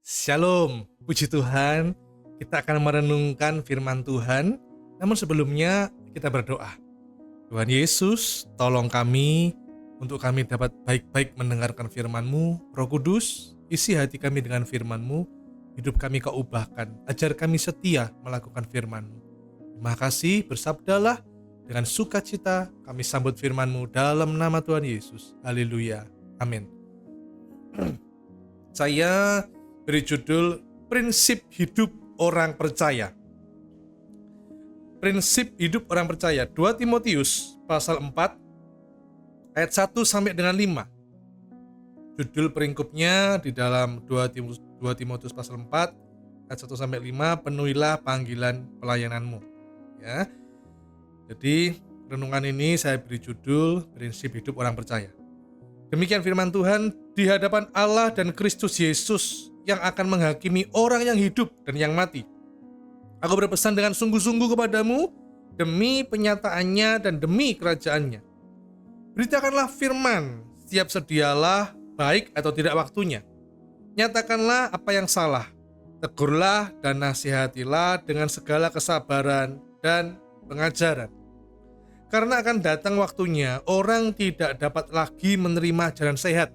Shalom, puji Tuhan. Kita akan merenungkan firman Tuhan. Namun sebelumnya kita berdoa. Tuhan Yesus, tolong kami untuk kami dapat baik-baik mendengarkan firman-Mu. Roh Kudus, isi hati kami dengan firman-Mu. Hidup kami Kau ubahkan. Ajar kami setia melakukan firman-Mu. Terima kasih, bersabdalah. Dengan sukacita kami sambut firman-Mu dalam nama Tuhan Yesus. Haleluya. Amin. Saya beri judul Prinsip Hidup Orang Percaya. Prinsip hidup orang percaya. 2 Timotius pasal 4 ayat 1 sampai dengan 5. Judul peringkupnya di dalam 2 Timotius pasal 4 ayat 1 sampai 5, penuhilah panggilan pelayananmu. Ya. Jadi renungan ini saya beri judul Prinsip Hidup Orang Percaya. Demikian firman Tuhan, di hadapan Allah dan Kristus Yesus yang akan menghakimi orang yang hidup dan yang mati. Aku berpesan dengan sungguh-sungguh kepadamu demi penyataannya dan demi kerajaannya. Beritakanlah firman, siap sedialah baik atau tidak waktunya. Nyatakanlah apa yang salah, tegurlah dan nasihatilah dengan segala kesabaran dan pengajaran. Karena akan datang waktunya orang tidak dapat lagi menerima ajaran sehat,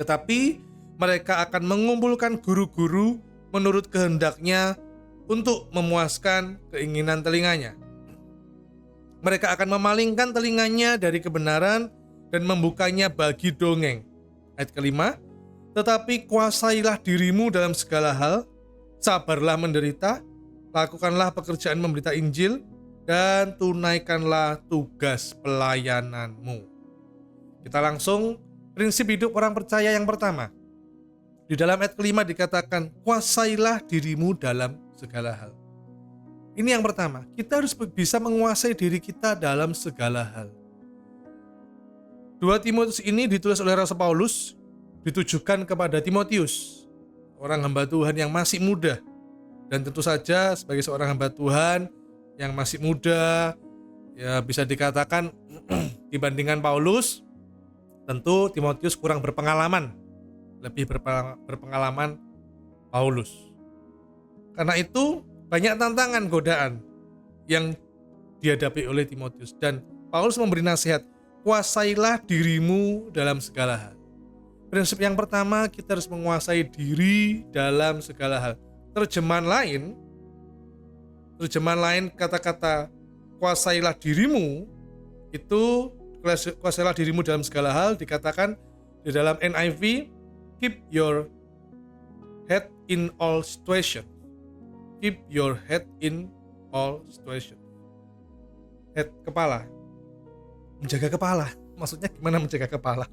tetapi mereka akan mengumpulkan guru-guru menurut kehendaknya untuk memuaskan keinginan telinganya. Mereka akan memalingkan telinganya dari kebenaran dan membukanya bagi dongeng. Ayat kelima, tetapi kuasailah dirimu dalam segala hal, sabarlah menderita, lakukanlah pekerjaan memberita Injil, dan tunaikanlah tugas pelayananmu. Kita langsung prinsip hidup orang percaya yang pertama. Di dalam ayat kelima dikatakan, kuasailah dirimu dalam segala hal. Ini yang pertama, kita harus bisa menguasai diri kita dalam segala hal. 2 Timotius ini ditulis oleh Rasul Paulus, ditujukan kepada Timotius, orang hamba Tuhan yang masih muda. Dan tentu saja sebagai seorang hamba Tuhan yang masih muda, ya bisa dikatakan dibandingkan Paulus, tentu Timotius kurang berpengalaman. Lebih berpengalaman Paulus. Karena itu banyak tantangan, godaan yang dihadapi oleh Timotius. Dan Paulus memberi nasihat, kuasailah dirimu dalam segala hal. Prinsip yang pertama, kita harus menguasai diri dalam segala hal. Terjemahan lain kata-kata kuasailah dirimu, itu kuasailah dirimu dalam segala hal dikatakan di dalam NIV, keep your head in all situation. Keep your head in all situation. Head, kepala. Menjaga kepala. Maksudnya gimana menjaga kepala?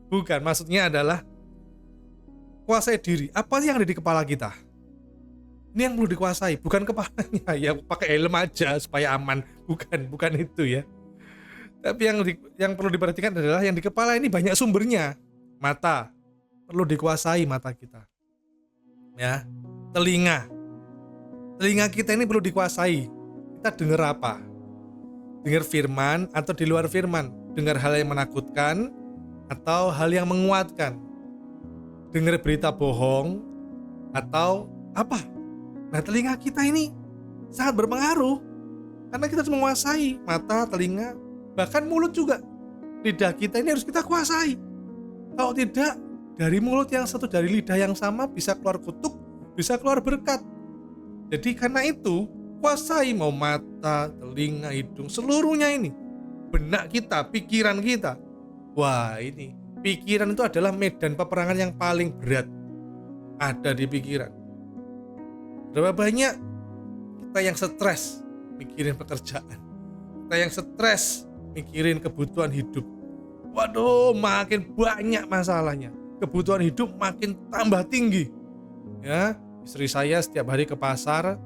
Bukan, maksudnya adalah kuasai diri. Apa sih yang ada di kepala kita? Ini yang perlu dikuasai, bukan kepalanya. Ya pakai helm aja supaya aman. Bukan itu ya. Tapi yang perlu diperhatikan adalah yang di kepala ini banyak sumbernya. Mata, perlu dikuasai mata kita. Ya, telinga kita ini perlu dikuasai. Kita dengar apa? Dengar firman atau di luar firman? Dengar hal yang menakutkan atau hal yang menguatkan? Dengar berita bohong atau apa? Nah, telinga kita ini sangat berpengaruh karena kita harus menguasai mata, telinga, bahkan mulut juga. Lidah kita ini harus kita kuasai. Kalau tidak, dari mulut yang satu, dari lidah yang sama bisa keluar kutuk, bisa keluar berkat. Jadi karena itu, kuasai mau mata, telinga, hidung, seluruhnya ini. Benak kita, pikiran kita. Wah, ini pikiran itu adalah medan peperangan yang paling berat. Ada di pikiran. Berapa banyak kita yang stres mikirin pekerjaan. Kita yang stres mikirin kebutuhan hidup. Waduh, makin banyak masalahnya. Kebutuhan hidup makin tambah tinggi. Ya, istri saya setiap hari ke pasar,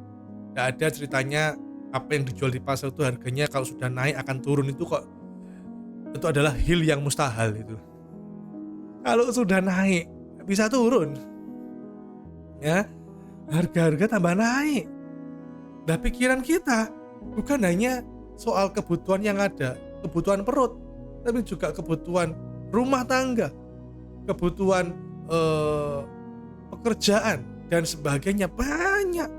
gak ada ceritanya apa yang dijual di pasar itu harganya kalau sudah naik akan turun. Itu adalah hal yang mustahil itu. Kalau sudah naik bisa turun. Ya, harga-harga tambah naik. Nah, pikiran kita bukan hanya soal kebutuhan yang ada, kebutuhan perut, tapi juga kebutuhan rumah tangga, kebutuhan pekerjaan, dan sebagainya banyak.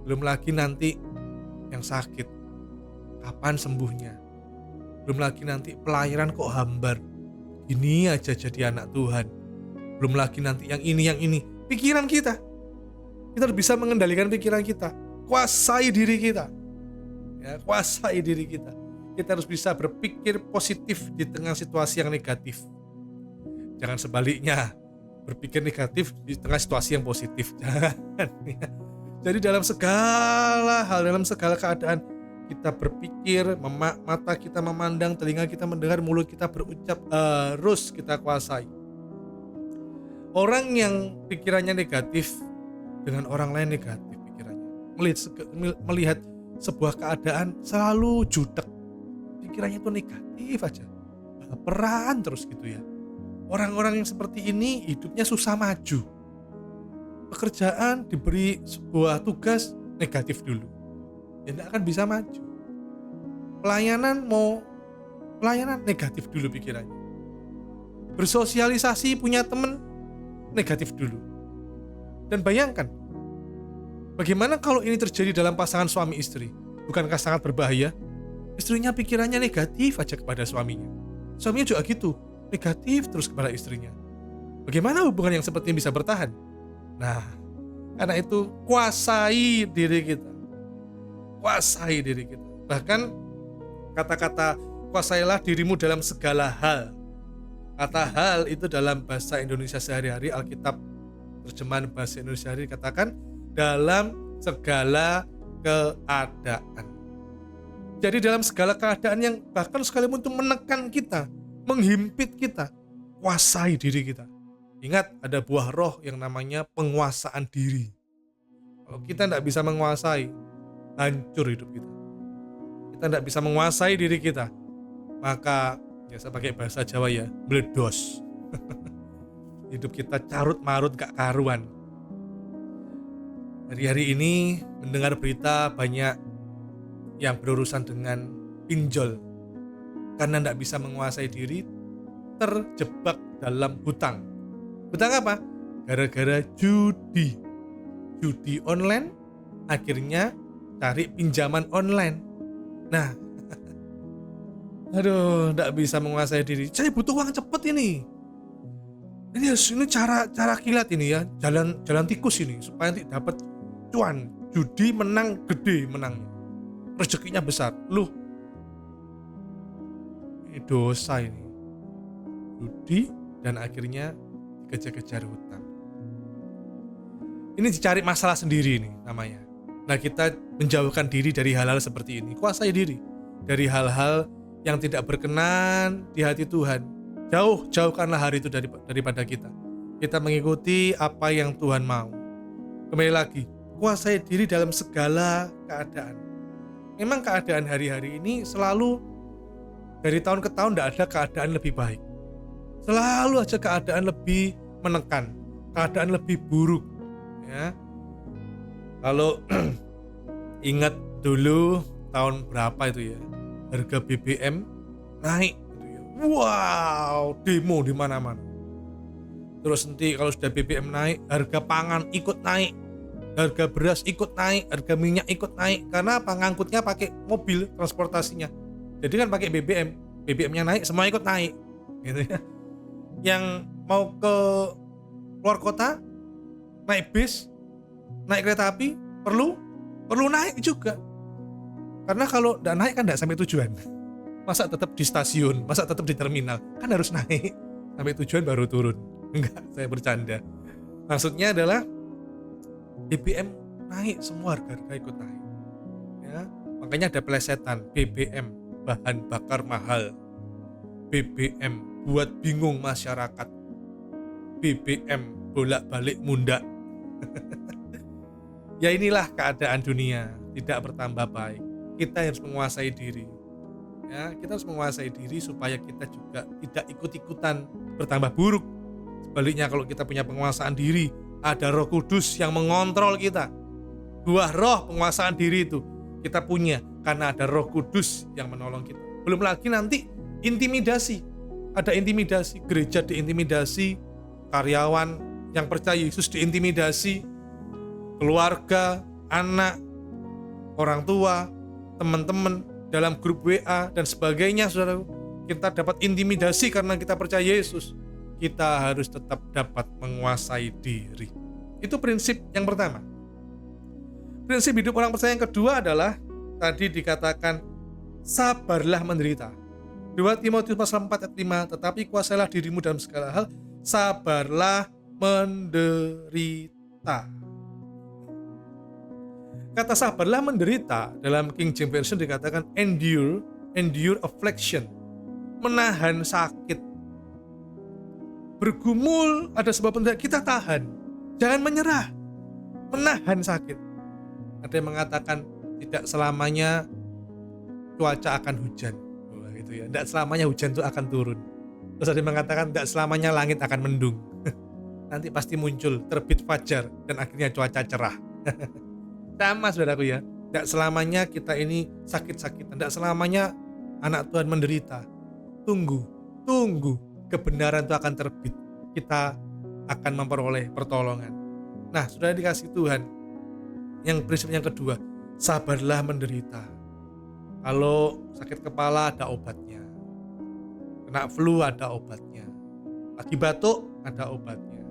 Belum lagi nanti yang sakit, kapan sembuhnya? Belum lagi nanti pelayanan kok hambar, gini aja jadi anak Tuhan. Belum lagi nanti yang ini. Pikiran kita harus bisa mengendalikan pikiran kita, kuasai diri kita, ya, kuasai diri kita. Kita harus bisa berpikir positif di tengah situasi yang negatif. Jangan sebaliknya, berpikir negatif di tengah situasi yang positif. Jangan, ya. Jadi dalam segala hal, dalam segala keadaan, kita berpikir, mata kita memandang, telinga kita mendengar, mulut kita berucap, harus kita kuasai. Orang yang pikirannya negatif dengan orang lain negatif pikirannya, melihat sebuah keadaan selalu jutek, pikirannya itu negatif aja, baperan terus gitu ya. Orang-orang yang seperti ini hidupnya susah maju. Pekerjaan diberi sebuah tugas negatif dulu, ya tidak akan bisa maju. Pelayanan negatif dulu pikirannya. Bersosialisasi, punya teman negatif dulu. Dan bayangkan, bagaimana kalau ini terjadi dalam pasangan suami istri? Bukankah sangat berbahaya? Istrinya pikirannya negatif aja kepada suaminya, suaminya juga gitu, negatif terus kepada istrinya. Bagaimana hubungan yang seperti ini bisa bertahan? Nah, karena itu kuasai diri kita. Kuasai diri kita. Bahkan kata-kata kuasailah dirimu dalam segala hal. Kata hal itu dalam bahasa Indonesia sehari-hari, Alkitab terjemahan bahasa Indonesia sehari katakan dalam segala keadaan. Jadi dalam segala keadaan yang bahkan sekalipun itu menekan kita, menghimpit kita, kuasai diri kita. Ingat, ada buah roh yang namanya penguasaan diri. Kalau kita tidak bisa menguasai, hancur hidup kita. Kita tidak bisa menguasai diri kita, maka ya saya pakai bahasa Jawa ya, meledos. Hidup kita carut marut gak karuan. Hari-hari ini mendengar berita banyak yang berurusan dengan pinjol, karena tidak bisa menguasai diri, terjebak dalam hutang. Hutang apa? Gara-gara judi online, akhirnya cari pinjaman online. Nah, aduh, tidak bisa menguasai diri. Saya butuh uang cepet ini. Ini cara kilat ini ya, jalan tikus ini supaya nanti dapat cuan. Judi menang gede menangnya, rezekinya besar. Loh, ini dosa ini. Judi dan akhirnya dikejar-kejar hutang. Ini dicari masalah sendiri nih namanya. Nah, kita menjauhkan diri dari hal-hal seperti ini. Kuasai diri dari hal-hal yang tidak berkenan di hati Tuhan. Jauhkanlah hari itu daripada kita. Kita mengikuti apa yang Tuhan mau. Kembali lagi, kuasai diri dalam segala keadaan. Memang keadaan hari-hari ini selalu dari tahun ke tahun tidak ada keadaan lebih baik. Selalu aja keadaan lebih menekan, keadaan lebih buruk. Ya, kalau ingat dulu tahun berapa itu ya, harga BBM naik gitu ya. Wow, demo di mana-mana. Terus nanti kalau sudah BBM naik, harga pangan ikut naik, harga beras ikut naik, harga minyak ikut naik. Karena apa? Ngangkutnya pakai mobil transportasinya. Jadi kan pakai BBM-nya naik, semua ikut naik. Gitu ya. Yang mau ke luar kota naik bis, naik kereta api, perlu naik juga. Karena kalau tidak naik kan tidak sampai tujuan. Masa tetap di stasiun, masa tetap di terminal, kan harus naik sampai tujuan baru turun. Enggak, saya bercanda. Maksudnya adalah BBM naik, semua harga ikut naik. Ya, makanya ada pelesetan BBM bahan bakar mahal, BBM buat bingung masyarakat, BBM bolak-balik mundak. Ya inilah keadaan dunia, tidak bertambah baik. Kita harus menguasai diri. Ya, kita harus menguasai diri supaya kita juga tidak ikut-ikutan bertambah buruk. Sebaliknya kalau kita punya penguasaan diri, ada Roh Kudus yang mengontrol kita. Buah roh penguasaan diri itu kita punya karena ada Roh Kudus yang menolong kita. Belum lagi nanti intimidasi. Ada intimidasi, gereja diintimidasi, karyawan yang percaya Yesus diintimidasi, keluarga, anak, orang tua, teman-teman, dalam grup WA dan sebagainya, saudara, kita dapat intimidasi karena kita percaya Yesus. Kita harus tetap dapat menguasai diri. Itu prinsip yang pertama. Prinsip hidup orang percaya yang kedua adalah tadi dikatakan sabarlah menderita. 2 Timotius pasal 4 ayat 5, tetapi kuasailah dirimu dalam segala hal, sabarlah menderita. Kata sabarlah menderita dalam King James Version dikatakan endure affliction, menahan sakit. Bergumul ada sebab penderitaan, kita tahan, jangan menyerah, menahan sakit. Ada yang mengatakan tidak selamanya cuaca akan hujan, gitu ya. Tidak selamanya hujan itu akan turun. Terus ada yang mengatakan tidak selamanya langit akan mendung. Nanti pasti muncul terbit fajar dan akhirnya cuaca cerah. Sama saudaraku ya, tidak selamanya kita ini sakit-sakitan, tidak selamanya anak Tuhan menderita. Tunggu, kebenaran itu akan terbit, kita akan memperoleh pertolongan. Nah, sudah dikasih Tuhan. Yang prinsip yang kedua, sabarlah menderita. Kalau sakit kepala ada obatnya, kena flu ada obatnya, lagi batuk ada obatnya,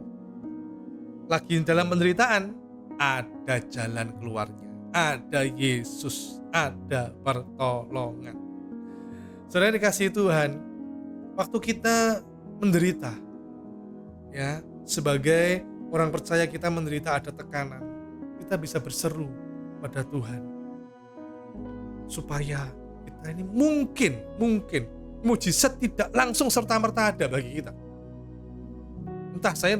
lagi dalam penderitaan ada jalan keluarnya, ada Yesus, ada pertolongan. Saudara dikasih Tuhan, waktu kita menderita, ya, sebagai orang percaya kita menderita ada tekanan, kita bisa berseru pada Tuhan supaya kita ini mungkin mujizat tidak langsung serta-merta ada bagi kita. Entah saya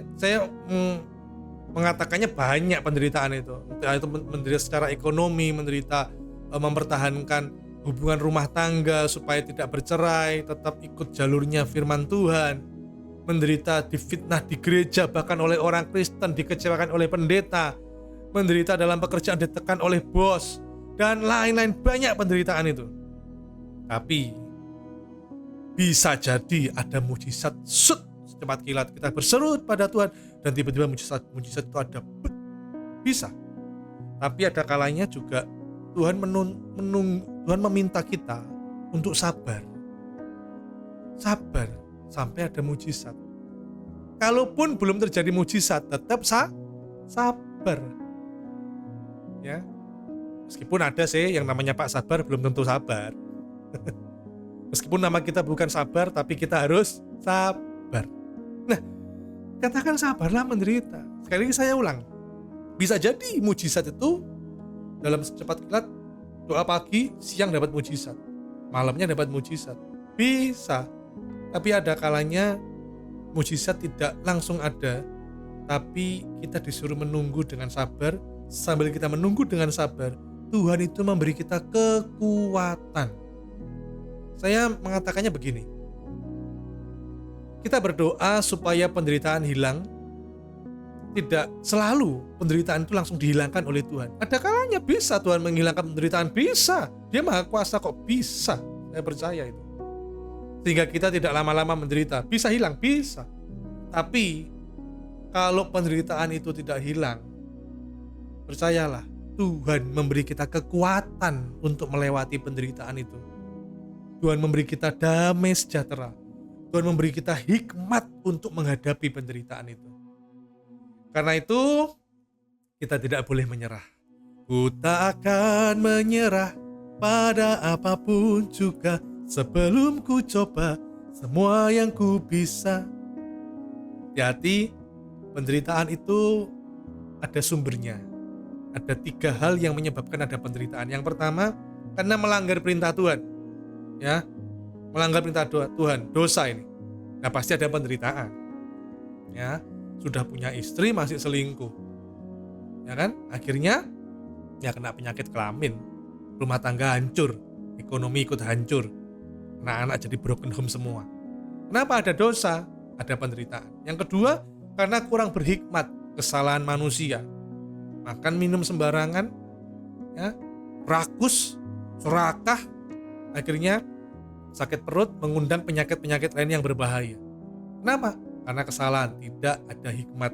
mengatakannya banyak penderitaan itu, entah itu menderita secara ekonomi, menderita mempertahankan hubungan rumah tangga supaya tidak bercerai, tetap ikut jalurnya firman Tuhan, menderita difitnah di gereja bahkan oleh orang Kristen, dikecewakan oleh pendeta, menderita dalam pekerjaan, ditekan oleh bos, dan lain-lain, banyak penderitaan itu. Tapi bisa jadi ada mujizat secepat kilat kita berseru pada Tuhan dan tiba-tiba mujizat itu ada. Bisa. Tapi ada kalanya juga Tuhan Tuhan meminta kita untuk sabar sampai ada mujizat. Kalaupun belum terjadi mujizat, tetap sabar. Ya, meskipun ada sih yang namanya Pak Sabar, belum tentu sabar. Meskipun nama kita bukan sabar, tapi kita harus sabar. Nah, katakan sabarlah menderita. Sekali lagi saya ulang, bisa jadi mujizat itu dalam secepat kilat, doa pagi, siang dapat mujizat, malamnya dapat mujizat. Bisa. Tapi ada kalanya mujizat tidak langsung ada, tapi kita disuruh menunggu dengan sabar. Sambil kita menunggu dengan sabar, Tuhan itu memberi kita kekuatan. Saya mengatakannya begini, kita berdoa supaya penderitaan hilang. Tidak selalu penderitaan itu langsung dihilangkan oleh Tuhan. Ada kalanya bisa Tuhan menghilangkan penderitaan, bisa. Dia maha kuasa kok, bisa. Saya percaya itu. Sehingga kita tidak lama-lama menderita, bisa hilang, bisa. Tapi kalau penderitaan itu tidak hilang, percayalah, Tuhan memberi kita kekuatan untuk melewati penderitaan itu. Tuhan memberi kita damai sejahtera. Tuhan memberi kita hikmat untuk menghadapi penderitaan itu. Karena itu, kita tidak boleh menyerah. Ku tak akan menyerah pada apapun juga, sebelum ku coba semua yang ku bisa. Hati-hati, penderitaan itu ada sumbernya. Ada 3 hal yang menyebabkan ada penderitaan. Yang pertama, karena melanggar perintah Tuhan. Ya, melanggar perintah Tuhan, dosa ini. Nah, pasti ada penderitaan. Ya, sudah punya istri masih selingkuh. Ya kan? Akhirnya ya kena penyakit kelamin. Rumah tangga hancur, ekonomi ikut hancur. Anak-anak jadi broken home semua. Kenapa ada dosa? Ada penderitaan. Yang kedua, karena kurang berhikmat, kesalahan manusia. Makan minum sembarangan, ya, rakus, serakah, akhirnya sakit perut, mengundang penyakit-penyakit lain yang berbahaya. Kenapa? Karena kesalahan, tidak ada hikmat.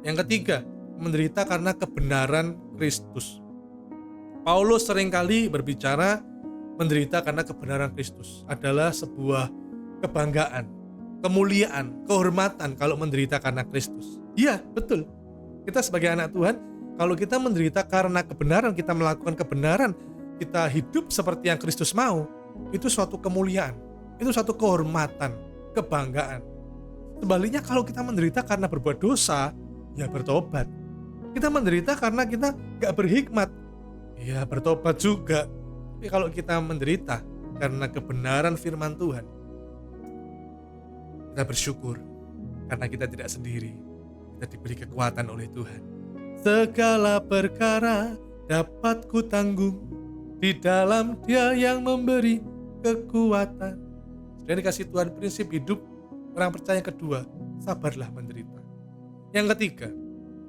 Yang ketiga, menderita karena kebenaran Kristus. Paulus seringkali berbicara menderita karena kebenaran Kristus adalah sebuah kebanggaan, kemuliaan, kehormatan kalau menderita karena Kristus. Iya, betul. Kita sebagai anak Tuhan, kalau kita menderita karena kebenaran, kita melakukan kebenaran, kita hidup seperti yang Kristus mau, itu suatu kemuliaan, itu suatu kehormatan, kebanggaan. Sebaliknya kalau kita menderita karena berbuat dosa, ya bertobat. Kita menderita karena kita gak berhikmat, ya bertobat juga. Tapi kalau kita menderita karena kebenaran firman Tuhan, kita bersyukur karena kita tidak sendiri. Kita diberi kekuatan oleh Tuhan. Segala perkara dapat ku tanggung di dalam Dia yang memberi kekuatan. Dan dikasih Tuhan prinsip hidup orang percaya kedua, sabarlah menderita. Yang ketiga,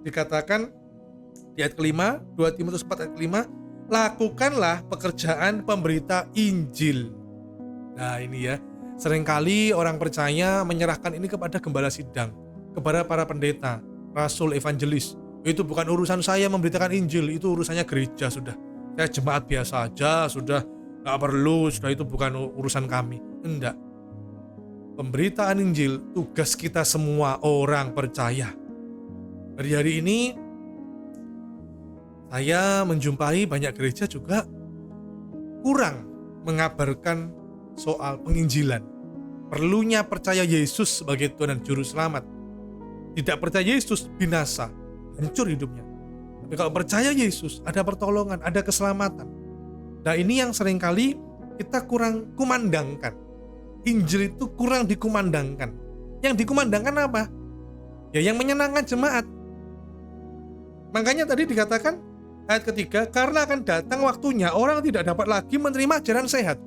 dikatakan di ayat kelima, 2 Timotius 4 ayat 5, lakukanlah pekerjaan pemberita Injil. Nah ini ya, seringkali orang percaya menyerahkan ini kepada gembala sidang, kepada para pendeta, rasul, evangelis. Itu bukan urusan saya memberitakan Injil, itu urusannya gereja sudah. Saya jemaat biasa aja, sudah gak perlu, sudah itu bukan urusan kami. Enggak. Pemberitaan Injil tugas kita semua orang percaya. Hari ini saya menjumpai banyak gereja juga kurang mengabarkan soal penginjilan. Perlunya percaya Yesus sebagai Tuhan dan Juru Selamat. Tidak percaya Yesus binasa, hancur hidupnya. Tapi kalau percaya Yesus ada pertolongan, ada keselamatan. Nah ini yang seringkali kita kurang kumandangkan. Injil itu kurang dikumandangkan. Yang dikumandangkan apa? Ya yang menyenangkan jemaat. Makanya tadi dikatakan ayat ketiga, karena akan datang waktunya orang tidak dapat lagi menerima ajaran sehat.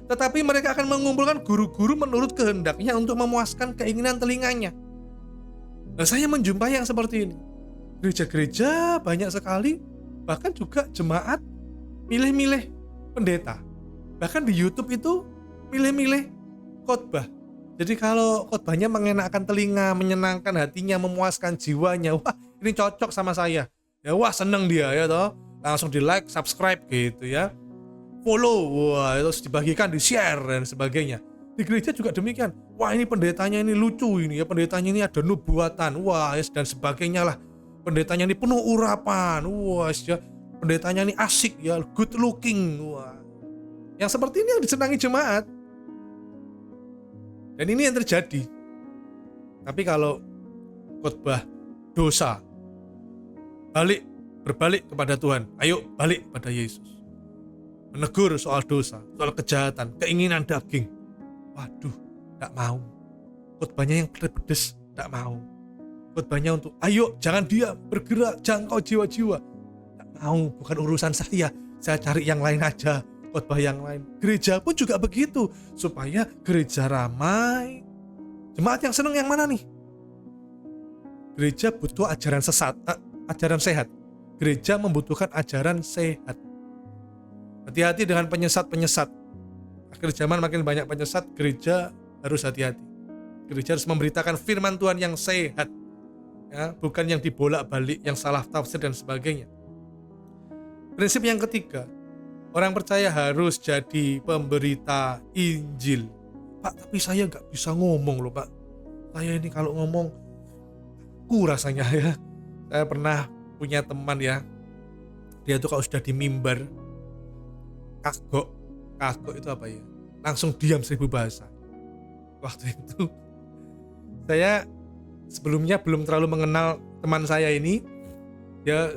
Tetapi mereka akan mengumpulkan guru-guru menurut kehendaknya untuk memuaskan keinginan telinganya. Nah saya menjumpai yang seperti ini. Gereja-gereja banyak sekali, bahkan juga jemaat milih-milih pendeta. Bahkan di YouTube itu milih-milih khotbah. Jadi kalau khotbahnya mengenakan telinga, menyenangkan hatinya, memuaskan jiwanya, wah ini cocok sama saya. Ya wah seneng dia ya toh. Langsung di like, subscribe gitu ya. Follow, wah terus dibagikan, di share dan sebagainya. Di gereja juga demikian. Wah ini pendetanya ini lucu ini ya, pendetanya ini ada nubuatan, wah dan sebagainya lah. Pendetanya ini penuh urapan, wah ya, pendetanya ini asik ya, good looking, wah. Yang seperti ini yang disenangi jemaat. Dan ini yang terjadi. Tapi kalau khotbah dosa, berbalik kepada Tuhan, ayo balik pada Yesus. Menegur soal dosa, soal kejahatan, keinginan daging. Waduh, gak mau. Khotbahnya yang pedes, gak mau. Khotbahnya untuk, ayo jangan diam, bergerak, jangkau jiwa-jiwa. Gak mau, bukan urusan saya cari yang lain aja. Khotbah yang lain. Gereja pun juga begitu, supaya gereja ramai. Jemaat yang senang yang mana nih? Gereja butuh ajaran ajaran sehat. Gereja membutuhkan ajaran sehat. Hati-hati dengan penyesat-penyesat. Akhir zaman makin banyak penyesat, gereja harus hati-hati. Gereja harus memberitakan firman Tuhan yang sehat, ya, bukan yang dibolak-balik, yang salah tafsir dan sebagainya. Prinsip yang ketiga, orang percaya harus jadi pemberita Injil. Pak, tapi saya gak bisa ngomong loh Pak. Saya ini kalau ngomong rasanya ya. Saya pernah punya teman ya. Dia tuh kalau sudah di mimbar kagok itu apa ya? Langsung diam 1000 bahasa. Waktu itu saya sebelumnya belum terlalu mengenal teman saya ini. Dia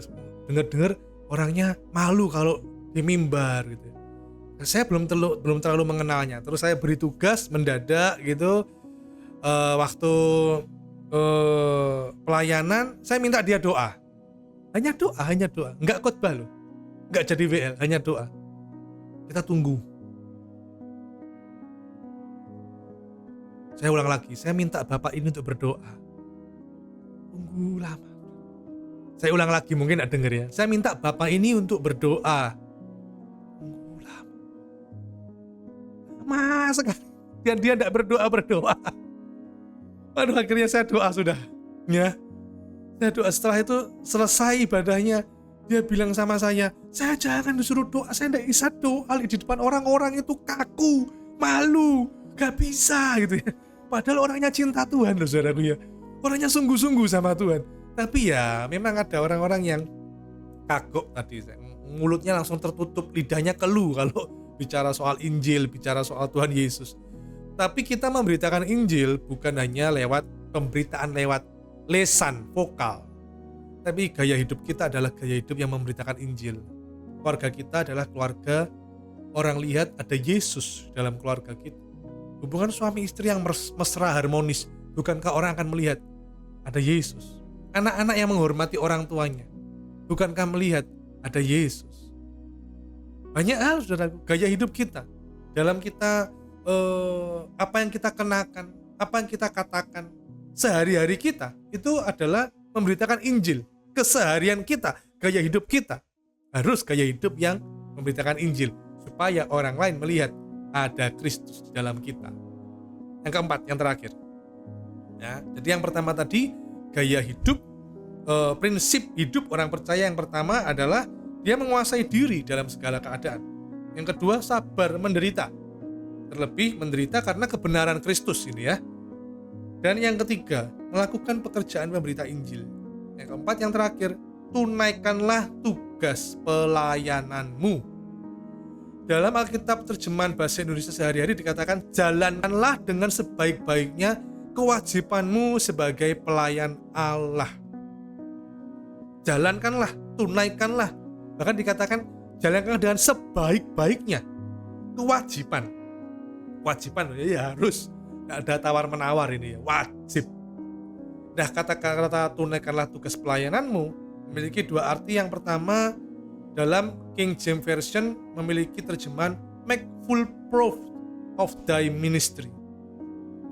dengar-dengar orangnya malu kalau di mimbar gitu. Saya belum terlalu mengenalnya. Terus saya beri tugas mendadak gitu. Waktu pelayanan saya minta dia doa. Hanya doa. Enggak khotbah loh. Enggak jadi WL, hanya doa. Kita tunggu. Saya ulang lagi. Saya minta Bapak ini untuk berdoa. Tunggu lama. Saya ulang lagi, mungkin enggak dengar ya. Saya minta Bapak ini untuk berdoa. Lama sekali. Dan dia tidak berdoa. Waduh, akhirnya saya doa sudah. Ya. Nah doa setelah itu selesai ibadahnya, dia bilang sama saya jangan disuruh doa, saya tidak bisa doa di depan orang-orang itu kaku, malu, gak bisa gitu ya. Padahal orangnya cinta Tuhan loh saudaraku ya, orangnya sungguh-sungguh sama Tuhan. Tapi ya memang ada orang-orang yang kagok tadi, mulutnya langsung tertutup, lidahnya keluh kalau bicara soal Injil, bicara soal Tuhan Yesus. Tapi kita memberitakan Injil bukan hanya lewat pemberitaan lewat lesan, vokal, tapi gaya hidup kita adalah gaya hidup yang memberitakan Injil. Keluarga kita adalah keluarga orang lihat ada Yesus dalam keluarga kita. Hubungan suami istri yang mesra, harmonis, bukankah orang akan melihat ada Yesus? Anak-anak yang menghormati orang tuanya, bukankah melihat ada Yesus? Banyak hal saudaraku, gaya hidup kita dalam kita apa yang kita kenakan, apa yang kita katakan sehari-hari kita itu adalah memberitakan Injil. Keseharian kita, gaya hidup kita harus gaya hidup yang memberitakan Injil supaya orang lain melihat ada Kristus di dalam kita. Yang keempat, yang terakhir ya, jadi yang pertama tadi gaya hidup, prinsip hidup orang percaya yang pertama adalah dia menguasai diri dalam segala keadaan. Yang kedua, sabar menderita, terlebih menderita karena kebenaran Kristus ini ya. Dan yang ketiga, melakukan pekerjaan pemberita Injil. Yang keempat, yang terakhir, tunaikanlah tugas pelayananmu. Dalam Alkitab terjemahan bahasa Indonesia sehari-hari dikatakan, jalankanlah dengan sebaik-baiknya kewajibanmu sebagai pelayan Allah. Jalankanlah, tunaikanlah. Bahkan dikatakan, jalankan dengan sebaik-baiknya kewajiban. Kewajiban ya harus. Nggak ada tawar-menawar ini ya, wajib. Nah, kata-kata tunaikanlah tugas pelayananmu memiliki dua arti. Yang pertama, dalam King James Version memiliki terjemahan make full proof of thy ministry.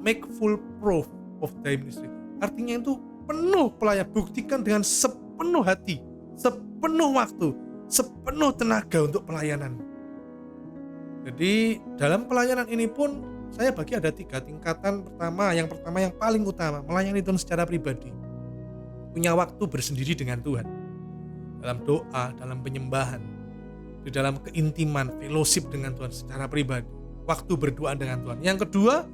Make full proof of thy ministry. Artinya itu penuh pelayan, buktikan dengan sepenuh hati, sepenuh waktu, sepenuh tenaga untuk pelayanan. Jadi dalam pelayanan ini pun saya bagi ada 3 tingkatan. Yang pertama yang paling utama, melayani Tuhan secara pribadi. Punya waktu bersendiri dengan Tuhan. Dalam doa, dalam penyembahan, di dalam keintiman, fellowship dengan Tuhan secara pribadi. Waktu berdoa dengan Tuhan. Yang kedua,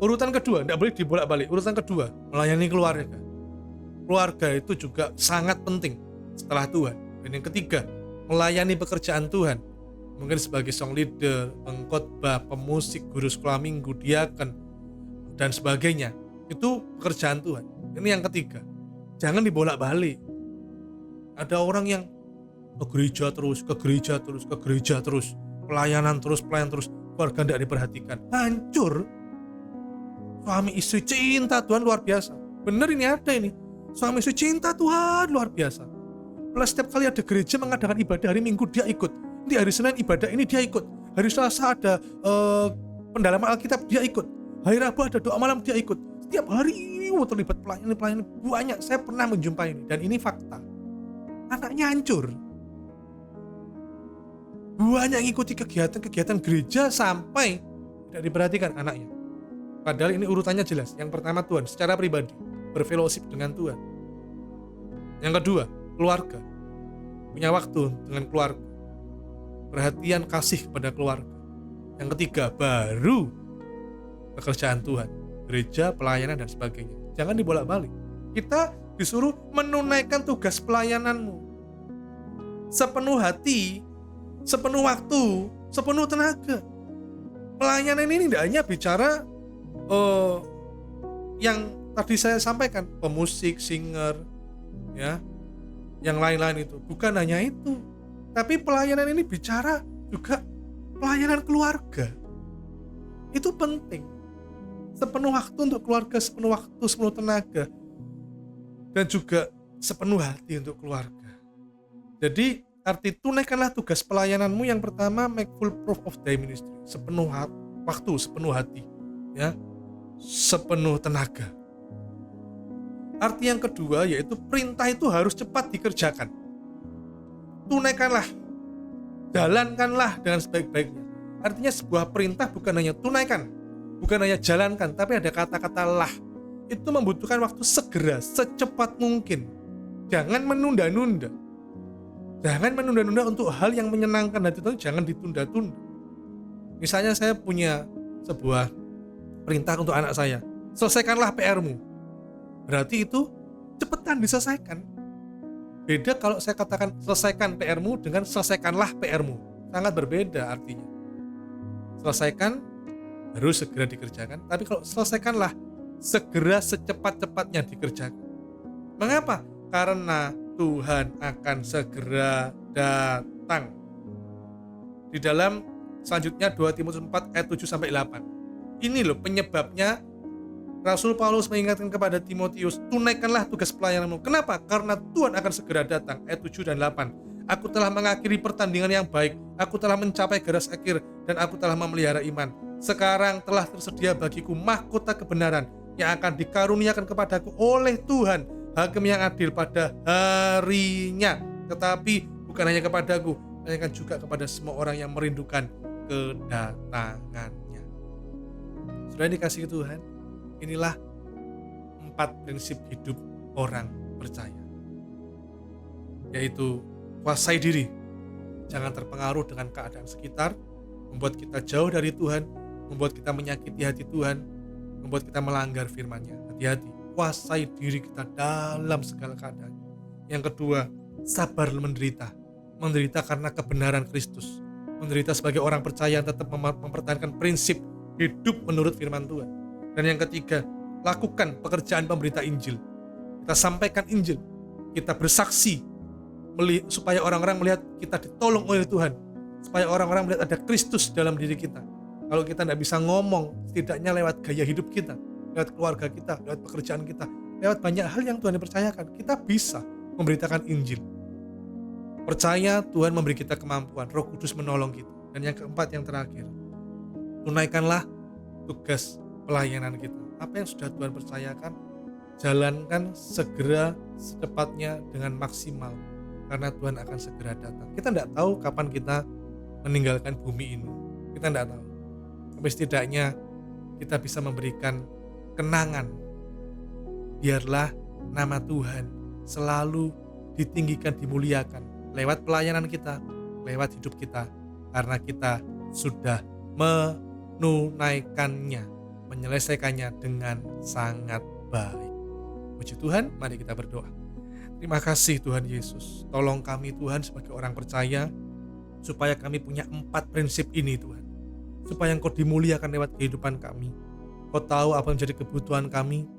urutan kedua, tidak boleh dibolak-balik. Urutan kedua, melayani keluarga. Keluarga itu juga sangat penting setelah Tuhan. Dan yang ketiga, melayani pekerjaan Tuhan. Mungkin sebagai song leader, pengkhotbah, pemusik, guru sekolah minggu, diaken, dan sebagainya. Itu pekerjaan Tuhan. Ini yang ketiga. Jangan dibolak-balik. Ada orang yang ke gereja terus, ke gereja terus, ke gereja terus, pelayanan terus, keluarga tidak diperhatikan. Hancur. Suami istri cinta Tuhan luar biasa. Bener ini ada ini. Suami istri cinta Tuhan luar biasa. Plus setiap kali ada gereja mengadakan ibadah hari Minggu dia ikut. Di hari Senin ibadah ini dia ikut. Hari Selasa ada pendalaman Alkitab dia ikut. Hari Rabu ada doa malam dia ikut. Setiap hari terlibat pelayanan banyak. Saya pernah menjumpai ini dan ini fakta. Anaknya hancur. Banyak ngikuti kegiatan-kegiatan gereja sampai tidak diperhatikan anaknya. Padahal ini urutannya jelas. Yang pertama Tuhan secara pribadi, berfellowship dengan Tuhan. Yang kedua, keluarga. Punya waktu dengan keluarga. Perhatian kasih kepada keluarga. Yang ketiga, baru pekerjaan Tuhan, gereja, pelayanan dan sebagainya. Jangan dibolak-balik. Kita disuruh menunaikan tugas pelayananmu sepenuh hati, sepenuh waktu, sepenuh tenaga. Pelayanan ini tidak hanya bicara yang tadi saya sampaikan, pemusik, singer, ya, yang lain-lain itu. Bukan hanya itu. Tapi pelayanan ini bicara juga pelayanan keluarga. Itu penting. Sepenuh waktu untuk keluarga, sepenuh waktu, sepenuh tenaga. Dan juga sepenuh hati untuk keluarga. Jadi arti tunaikanlah tugas pelayananmu yang pertama, make full proof of thy ministry. Sepenuh waktu, sepenuh hati. Ya, sepenuh tenaga. Arti yang kedua yaitu perintah itu harus cepat dikerjakan. Tunaikanlah, jalankanlah dengan sebaik-baiknya. Artinya sebuah perintah bukan hanya tunaikan, bukan hanya jalankan, tapi ada kata-kata lah. itu membutuhkan waktu segera, secepat mungkin. Jangan menunda-nunda. Jangan menunda-nunda untuk hal yang menyenangkan hati Tuhan, jangan ditunda-tunda. Misalnya saya punya sebuah perintah untuk anak saya, selesaikanlah PR-mu. Berarti itu cepetan diselesaikan. Beda kalau saya katakan selesaikan PR-mu dengan selesaikanlah PR-mu. Sangat berbeda artinya. Selesaikan harus segera dikerjakan, tapi kalau selesaikanlah segera secepat-cepatnya dikerjakan. Mengapa? Karena Tuhan akan segera datang. Di dalam selanjutnya 2 Timotius 4 ayat 7 sampai 8. Ini loh penyebabnya Rasul Paulus mengingatkan kepada Timotius, tunaikanlah tugas pelayananmu. Kenapa? Karena Tuhan akan segera datang. Ayat 7 dan 8. Aku telah mengakhiri pertandingan yang baik, aku telah mencapai garis akhir, dan aku telah memelihara iman. Sekarang telah tersedia bagiku mahkota kebenaran yang akan dikaruniakan kepadaku oleh Tuhan, hakim yang adil pada harinya. Tetapi bukan hanya kepadaku, melainkan juga kepada semua orang yang merindukan kedatangannya. Sudah dikasihi Tuhan, inilah 4 prinsip hidup orang percaya, yaitu kuasai diri, jangan terpengaruh dengan keadaan sekitar, membuat kita jauh dari Tuhan, membuat kita menyakiti hati Tuhan, membuat kita melanggar firman-Nya. Hati-hati, kuasai diri kita dalam segala keadaan. Yang kedua, sabar menderita. Menderita karena kebenaran Kristus. Menderita sebagai orang percaya yang tetap mempertahankan prinsip hidup menurut firman Tuhan. Dan yang ketiga, lakukan pekerjaan pemberita Injil. Kita sampaikan Injil, kita bersaksi supaya orang-orang melihat kita ditolong oleh Tuhan, supaya orang-orang melihat ada Kristus dalam diri kita. Kalau kita tidak bisa ngomong, setidaknya lewat gaya hidup kita, lewat keluarga kita, lewat pekerjaan kita, lewat banyak hal yang Tuhan dipercayakan, kita bisa memberitakan Injil. Percaya Tuhan memberi kita kemampuan, Roh Kudus menolong kita. Dan yang keempat, yang terakhir, tunaikanlah tugas pelayanan kita. Apa yang sudah Tuhan percayakan, jalankan segera, secepatnya, dengan maksimal. Karena Tuhan akan segera datang. Kita tidak tahu kapan kita meninggalkan bumi ini. Kita tidak tahu. Tapi setidaknya kita bisa memberikan kenangan. Biarlah nama Tuhan selalu ditinggikan, dimuliakan lewat pelayanan kita, lewat hidup kita, karena kita sudah menunaikannya, menyelesaikannya dengan sangat baik. Puji Tuhan, mari kita berdoa. Terima kasih Tuhan Yesus, tolong kami Tuhan sebagai orang percaya, supaya kami punya 4 prinsip ini Tuhan, supaya Engkau dimuliakan lewat kehidupan kami. Kau tahu apa yang menjadi kebutuhan kami,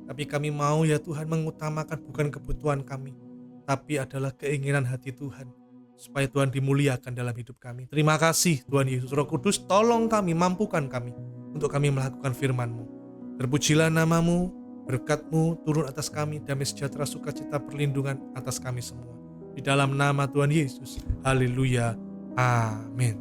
tapi kami mau ya Tuhan mengutamakan bukan kebutuhan kami, tapi adalah keinginan hati Tuhan, supaya Tuhan dimuliakan dalam hidup kami. Terima kasih Tuhan Yesus. Roh Kudus, tolong kami, mampukan kami untuk kami melakukan firman-Mu. Terpujilah nama-Mu, berkat-Mu turun atas kami, damai sejahtera, sukacita, perlindungan atas kami semua. Di dalam nama Tuhan Yesus. Haleluya. Amin.